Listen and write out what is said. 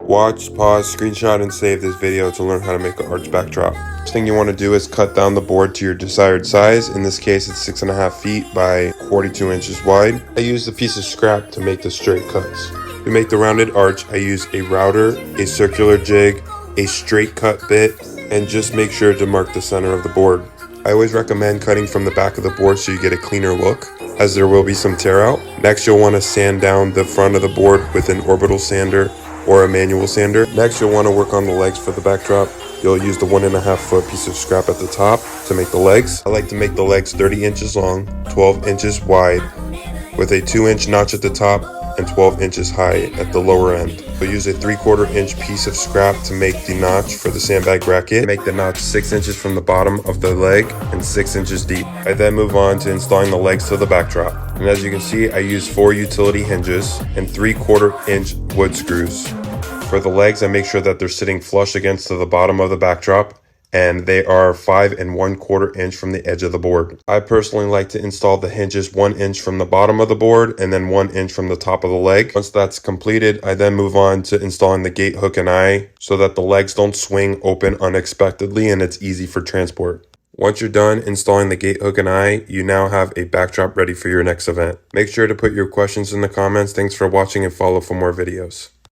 Watch, pause, screenshot, and save this video to learn how to make an arch backdrop. First thing you want to do is cut down the board to your desired size. In this case, it's 6.5 feet by 42 inches wide. I used a piece of scrap to make the straight cuts. To make the rounded arch, I use a router, a circular jig, a straight cut bit, and just make sure to mark the center of the board. I always recommend cutting from the back of the board so you get a cleaner look, as there will be some tear out. Next, you'll want to sand down the front of the board with an orbital sander or a manual sander. Next, you'll want to work on the legs for the backdrop. You'll use the 1.5 foot piece of scrap at the top to make the legs. I like to make the legs 30 inches long, 12 inches wide, with a 2-inch notch at the top and 12 inches high at the lower end. We'll use a 3/4 inch piece of scrap to make the notch for the sandbag bracket. Make the notch 6 inches from the bottom of the leg and 6 inches deep. I then move on to installing the legs to the backdrop. And as you can see, I use 4 utility hinges and 3/4 inch wood screws. For the legs, I make sure that they're sitting flush against the bottom of the backdrop, and they are 5 1/4 inch from the edge of the board. I personally like to install the hinges 1 inch from the bottom of the board and then 1 inch from the top of the leg. Once that's completed, I then move on to installing the gate hook and eye so that the legs don't swing open unexpectedly and it's easy for transport. Once you're done installing the gate hook and eye, you now have a backdrop ready for your next event. Make sure to put your questions in the comments. Thanks for watching and follow for more videos.